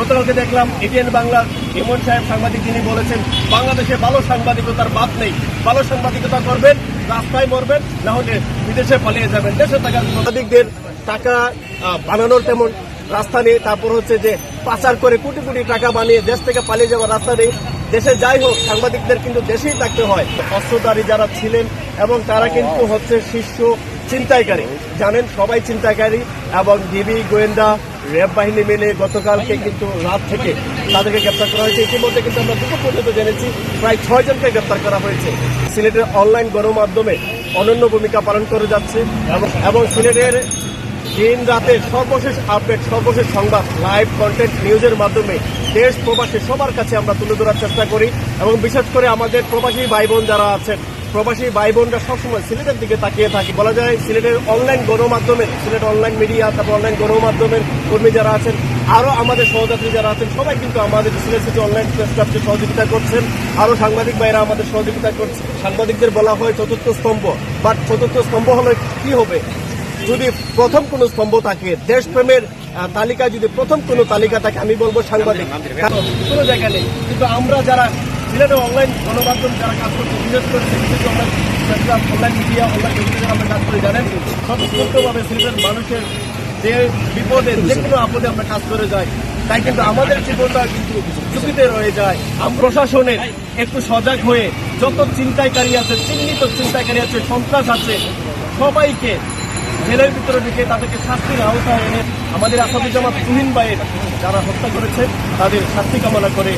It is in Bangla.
গতকালকে দেখলাম এটিএন বাংলা ইমন সাহেব সাংবাদিক যিনি বলেছেন বাংলাদেশে ভালো সাংবাদিকতার বাদ নেই, ভালো সাংবাদিকতা করবেন, রাস্তায় মরবেন, না হলে বিদেশে পালিয়ে যাবেন। দেশে থাকার সাংবাদিকদের টাকা বানানোর তেমন রাস্তা নেই, তারপর হচ্ছে যে পাচার করে কোটি কোটি টাকা বানিয়ে দেশ থেকে পালিয়ে যাওয়ার রাস্তা নেই। দেশে যাই হোক সাংবাদিকদের কিন্তু দেশেই থাকতে হয়। অস্ত্রধারী যারা ছিলেন এবং তারা কিন্তু হচ্ছে শীর্ষ ছিনতাইকারী, জানেন সবাই ছিনতাইকারী, এবং ডিবি গোয়েন্দা র্যাব বাহিনী মিলে গতকালকে কিন্তু রাত থেকে তাদেরকে গ্রেপ্তার করা হয়েছে। ইতিমধ্যে কিন্তু আমরা দুপুর পর্যন্ত জেনেছি প্রায় 6 জনকে গ্রেপ্তার করা হয়েছে। সিলেটের অনলাইন গণমাধ্যমে অনন্য ভূমিকা পালন করে যাচ্ছে এবং সিলেটের দিন রাতের সর্বশেষ আপডেট, সর্বশেষ সংবাদ, লাইভ কন্টেন্ট নিউজের মাধ্যমে দেশ প্রবাসী সবার কাছে আমরা তুলে ধরার চেষ্টা করি। এবং বিশেষ করে আমাদের প্রবাসী ভাই বোন যারা আছেন, প্রবাসী ভাই বোনরা সবসময় সিলেটের দিকে তাকিয়ে থাকে। বলা যায় সিলেটের অনলাইন গণমাধ্যমের, সিলেট অনলাইন মিডিয়া, তারপর অনলাইন গণমাধ্যমের কর্মী যারা আছেন, আরও আমাদের সহযাত্রী যারা আছেন, সবাই কিন্তু আমাদের সিলেট সিটি অনলাইন প্রেস ক্লাবকে সহযোগিতা করছেন। আরও সাংবাদিক ভাইরা আমাদের সহযোগিতা করছে। সাংবাদিকদের বলা হয় চতুর্থ স্তম্ভ, বাট চতুর্থ স্তম্ভ হলে কি হবে? যদি প্রথম কোনো স্তম্ভ থাকে, দেশপ্রেমের তালিকায় যদি প্রথম কোনো তালিকা থাকে, আমি বলবো সাংবাদিক। কোনো জায়গা নেই। কিন্তু আমরা যারা সিলেটের অনলাইন গণমাধ্যম যারা কাজ করছে, বিশেষ করে অনলাইন মিডিয়া, অনলাইন যারা আমরা কাজ করে জানেন, স্বতঃস্ফূর্তভাবে সিলেটের মানুষের যে বিপদে, যে কোনো আপদে আমরা কাজ করে যাই, তাই কিন্তু আমাদের জীবনটা কিন্তু ঝুঁকিতে রয়ে যায়। প্রশাসনের একটু সজাগ হয়ে যত চিন্তাকারী আছে, চিহ্নিত চিন্তাকারী আছে, সন্ত্রাস আছে, সবাইকে জেলের ভিতরে ঢুকে তাদেরকে শাস্তির আওতায় এনে আমাদের আসাদুজ্জামান তুহিন ভাইয়ের যারা হত্যা করেছে তাদের শাস্তি কামনা করে